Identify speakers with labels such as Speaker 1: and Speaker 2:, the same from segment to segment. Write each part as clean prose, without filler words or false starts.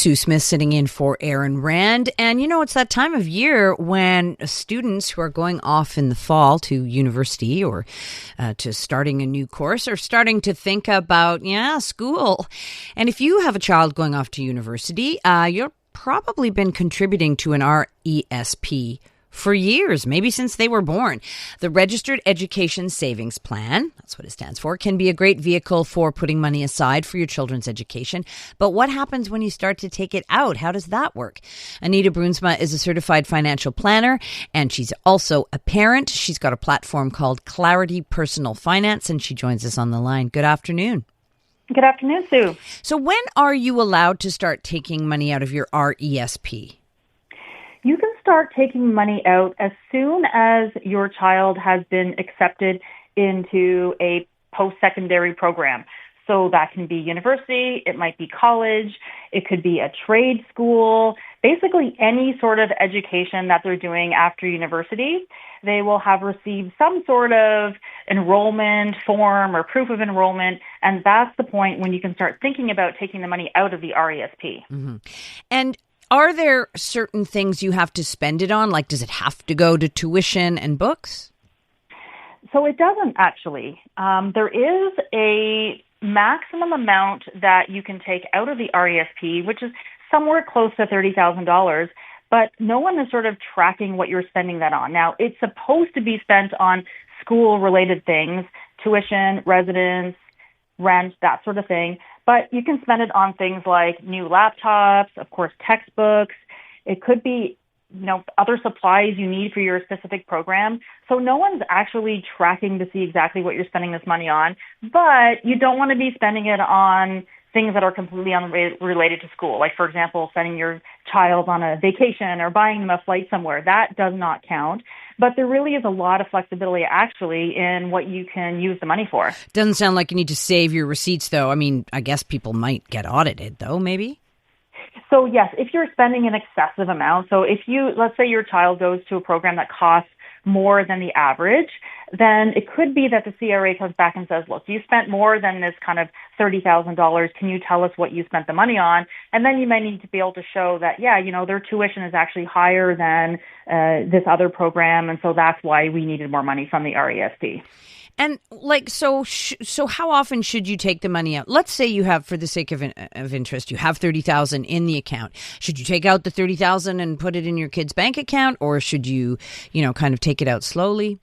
Speaker 1: Sue Smith sitting in for Aaron Rand. And, it's that time of year when students who are going off in the fall to university or to starting a new course are starting to think about, school. And if you have a child going off to university, you've probably been contributing to an RESP for years, maybe since they were born. The Registered Education Savings Plan, that's what it stands for, can be a great vehicle for putting money aside for your children's education. But what happens when you start to take it out? How does that work? Anita Bruinsma is a certified financial planner, and she's also a parent. She's got a platform called Clarity Personal Finance, and she joins us on the line. Good afternoon.
Speaker 2: Good afternoon, Sue.
Speaker 1: So when are you allowed to start taking money out of your RESP?
Speaker 2: You can start taking money out as soon as your child has been accepted into a post-secondary program. So that can be university, it might be college, it could be a trade school, basically any sort of education that they're doing after university. They will have received some sort of enrollment form or proof of enrollment, and that's the point when you can start thinking about taking the money out of the RESP.
Speaker 1: Mm-hmm. And are there certain things you have to spend it on? Like, does it have to go to tuition and books?
Speaker 2: So it doesn't actually. There is a maximum amount that you can take out of the RESP, which is somewhere close to $30,000, but no one is sort of tracking what you're spending that on. Now, it's supposed to be spent on school-related things, tuition, residence, rent, that sort of thing. But you can spend it on things like new laptops, of course, textbooks. It could be, other supplies you need for your specific program. So no one's actually tracking to see exactly what you're spending this money on. But you don't want to be spending it on things that are completely unrelated to school. Like, for example, sending your child on a vacation or buying them a flight somewhere. That does not count. But there really is a lot of flexibility, actually, in what you can use the money for.
Speaker 1: Doesn't sound like you need to save your receipts, though. I mean, I guess people might get audited, though, maybe?
Speaker 2: So, yes, if you're spending an excessive amount, so if let's say your child goes to a program that costs more than the average, then it could be that the CRA comes back and says, look, you spent more than this kind of $30,000. Can you tell us what you spent the money on? And then you may need to be able to show that, their tuition is actually higher than this other program. And so that's why we needed more money from the RESP.
Speaker 1: And so how often should you take the money out? Let's say you have, for the sake of interest, you have $30,000 in the account. Should you take out the $30,000 and put it in your kid's bank account, or should you, kind of take it out slowly?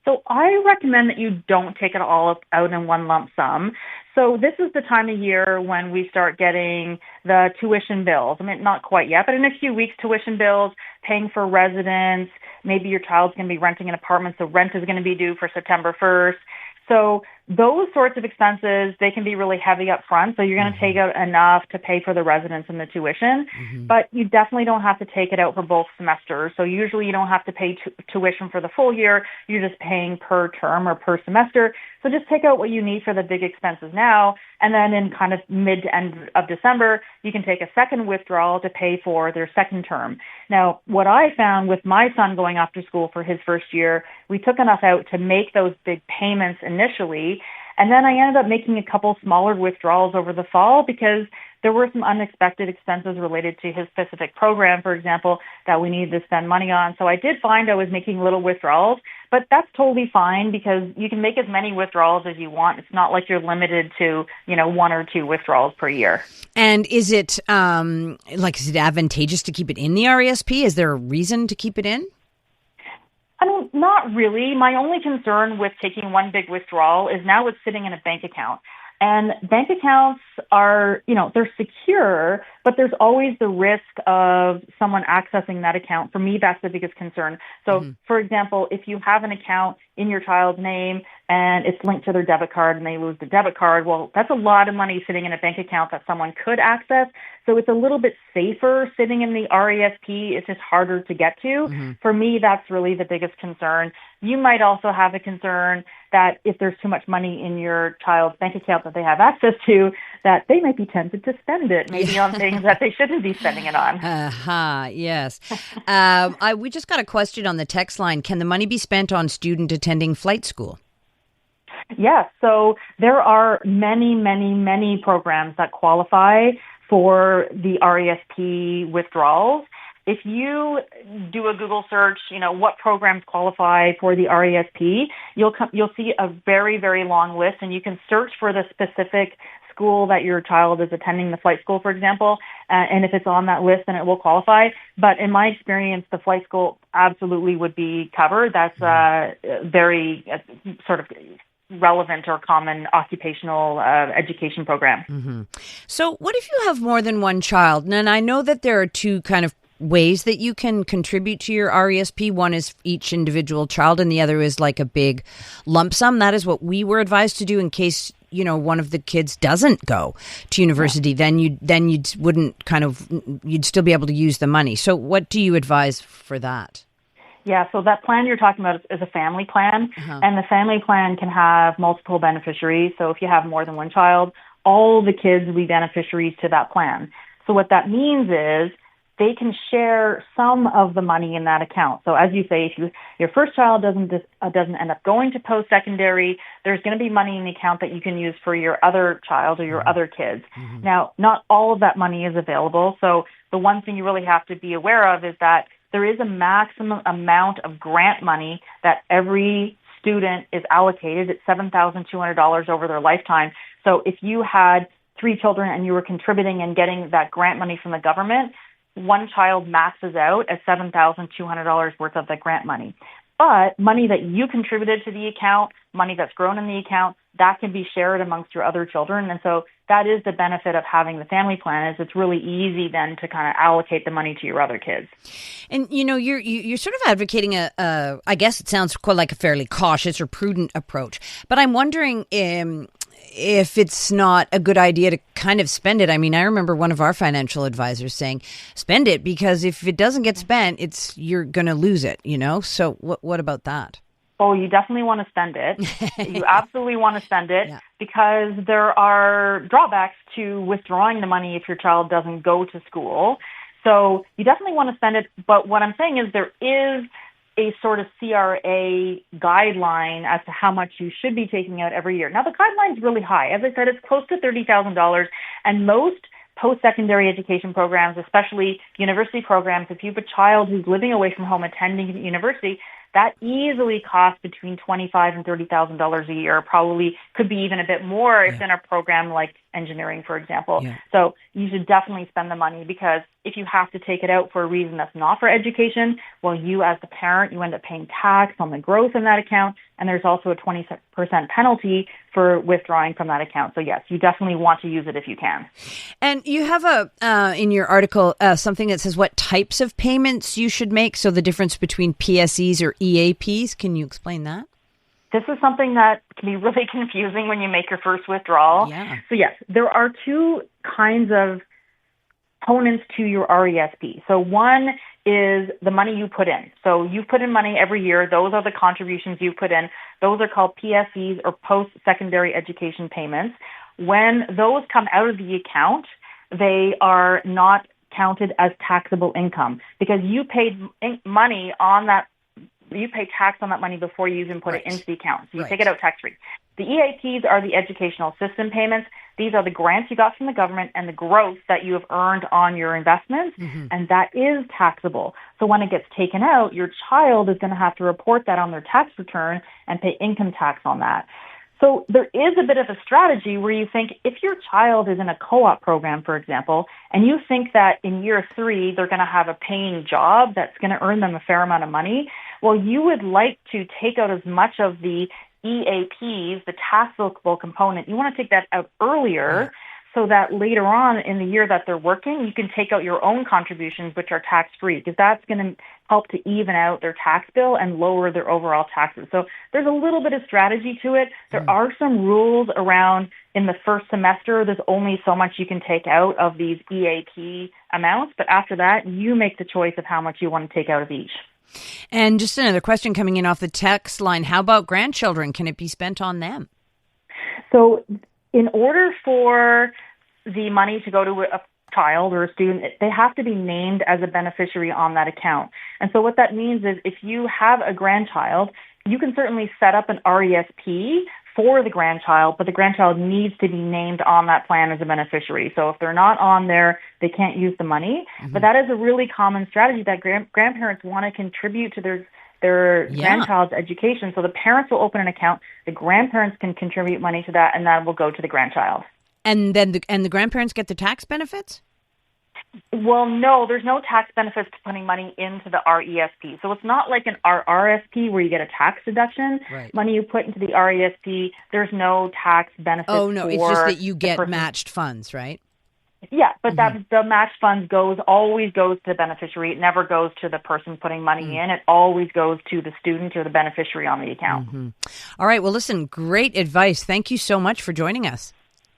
Speaker 2: So I recommend that you don't take it all out in one lump sum. So this is the time of year when we start getting the tuition bills. I mean, not quite yet, but in a few weeks, tuition bills, paying for residence. Maybe your child's going to be renting an apartment, so rent is going to be due for September 1st. So those sorts of expenses, they can be really heavy up front. So you're going to take out enough to pay for the residence and the tuition. Mm-hmm. But you definitely don't have to take it out for both semesters. So usually you don't have to pay tuition for the full year. You're just paying per term or per semester. So just take out what you need for the big expenses now. And then in kind of mid to end of December, you can take a second withdrawal to pay for their second term. Now, what I found with my son going off to school for his first year, we took enough out to make those big payments initially. And then I ended up making a couple smaller withdrawals over the fall because there were some unexpected expenses related to his specific program, for example, that we needed to spend money on. So I did find I was making little withdrawals, but that's totally fine because you can make as many withdrawals as you want. It's not like you're limited to, one or two withdrawals per year.
Speaker 1: And is it is it advantageous to keep it in the RESP? Is there a reason to keep it in?
Speaker 2: I mean, not really. My only concern with taking one big withdrawal is now it's sitting in a bank account. And bank accounts are, they're secure, but there's always the risk of someone accessing that account. For me, that's the biggest concern. So, for example, if you have an account in your child's name and it's linked to their debit card and they lose the debit card, well, that's a lot of money sitting in a bank account that someone could access. So it's a little bit safer sitting in the RESP. It's just harder to get to. Mm-hmm. For me, that's really the biggest concern. You might also have a concern that if there's too much money in your child's bank account that they have access to, that they might be tempted to spend it, maybe on things that they shouldn't be spending it on.
Speaker 1: Yes. We just got a question on the text line. Can the money be spent on student attending flight school?
Speaker 2: Yes. So there are many, many, many programs that qualify for the RESP withdrawals. If you do a Google search, what programs qualify for the RESP, you'll see a very, very long list, and you can search for the specific school that your child is attending, the flight school, for example, and if it's on that list, then it will qualify. But in my experience, the flight school absolutely would be covered. That's very sort of relevant or common occupational education program.
Speaker 1: Mm-hmm. So what if you have more than one child? And I know that there are two kind of ways that you can contribute to your RESP. One is each individual child, and the other is like a big lump sum. That is what we were advised to do in case one of the kids doesn't go to university. Then you'd still be able to use the money. So what do you advise for that?
Speaker 2: Yeah, so that plan you're talking about is a family plan, and the family plan can have multiple beneficiaries. So if you have more than one child, all the kids will be beneficiaries to that plan. So what that means is they can share some of the money in that account. So as you say, if your first child doesn't end up going to post-secondary, there's going to be money in the account that you can use for your other child or your other kids. Mm-hmm. Now, not all of that money is available. So the one thing you really have to be aware of is that there is a maximum amount of grant money that every student is allocated. It's $7,200 over their lifetime. So if you had 3 children and you were contributing and getting that grant money from the government, one child maxes out at $7,200 worth of the grant money. But money that you contributed to the account, money that's grown in the account, that can be shared amongst your other children. And so that is the benefit of having the family plan, is it's really easy then to kind of allocate the money to your other kids.
Speaker 1: And, you're sort of advocating I guess it sounds quite like a fairly cautious or prudent approach. But I'm wondering if it's not a good idea to kind of spend it. I mean, I remember one of our financial advisors saying, spend it, because if it doesn't get spent, you're going to lose it, So what about that?
Speaker 2: Oh, you definitely want to spend it. You absolutely want to spend it, because there are drawbacks to withdrawing the money if your child doesn't go to school. So you definitely want to spend it. But what I'm saying is there is a sort of CRA guideline as to how much you should be taking out every year. Now, the guideline's really high. As I said, it's close to $30,000, and most post-secondary education programs, especially university programs, if you have a child who's living away from home attending university, that easily costs between $25,000 and $30,000 a year. Probably could be even a bit more if in a program like engineering, for example. Yeah. So you should definitely spend the money, because if you have to take it out for a reason that's not for education, well, you as the parent, you end up paying tax on the growth in that account, and there's also a 20% penalty for withdrawing from that account. So yes, you definitely want to use it if you can.
Speaker 1: And you have in your article something that says what types of payments you should make, so the difference between PSEs or EAPs. Can you explain that?
Speaker 2: This is something that can be really confusing when you make your first withdrawal. Yeah. So yes, there are two kinds of components to your RESP. So one is the money you put in. So you put in money every year. Those are the contributions you put in. Those are called PSEs, or post-secondary education payments. When those come out of the account, they are not counted as taxable income, because you paid money on that. You pay tax on that money before you even put it into the account. So you take it out tax-free. The EAPs are the educational assistance payments. These are the grants you got from the government and the growth that you have earned on your investments, and that is taxable. So when it gets taken out, your child is going to have to report that on their tax return and pay income tax on that. So there is a bit of a strategy where you think, if your child is in a co-op program, for example, and you think that in year 3 they're going to have a paying job that's going to earn them a fair amount of money, well, you would like to take out as much of the EAPs, the taxable component. You want to take that out earlier, so that later on in the year that they're working, you can take out your own contributions, which are tax-free, because that's going to help to even out their tax bill and lower their overall taxes. So there's a little bit of strategy to it. There are some rules around in the first semester. There's only so much you can take out of these EAP amounts, but after that, you make the choice of how much you want to take out of each.
Speaker 1: And just another question coming in off the text line. How about grandchildren? Can it be spent on them?
Speaker 2: So in order for the money to go to a child or a student, they have to be named as a beneficiary on that account. And so what that means is, if you have a grandchild, you can certainly set up an RESP for the grandchild, but the grandchild needs to be named on that plan as a beneficiary. So if they're not on there, they can't use the money. Mm-hmm. But that is a really common strategy that grandparents want to contribute to their grandchild's education. So the parents will open an account, the grandparents can contribute money to that, and that will go to the grandchild.
Speaker 1: And then the grandparents get the tax benefits?
Speaker 2: Well, no, there's no tax benefits to putting money into the RESP. So it's not like an RRSP where you get a tax deduction.
Speaker 1: Right.
Speaker 2: Money you put into the RESP, there's no tax benefits.
Speaker 1: Oh, no, it's just that you get matched funds, right?
Speaker 2: Yeah, but the match fund always goes to the beneficiary. It never goes to the person putting money in. It always goes to the student or the beneficiary on the account.
Speaker 1: Mm-hmm. All right. Well, listen, great advice. Thank you so much for joining us.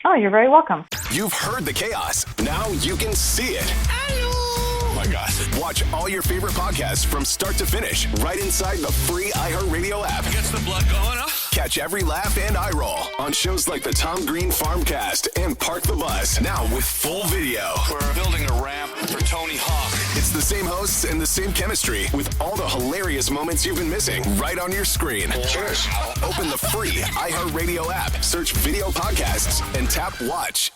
Speaker 2: Oh, you're very welcome.
Speaker 3: You've heard the chaos. Now you can see it. Oh my God. Watch all your favorite podcasts from start to finish right inside the free iHeartRadio app.
Speaker 4: Gets the blood going, huh?
Speaker 3: Catch every laugh and eye roll on shows like the Tom Green Farmcast and Park the Bus. Now with full video.
Speaker 4: We're building a ramp for Tony Hawk.
Speaker 3: It's the same hosts and the same chemistry with all the hilarious moments you've been missing right on your screen.
Speaker 4: Cheers.
Speaker 3: Open the free iHeartRadio app, search video podcasts, and tap watch.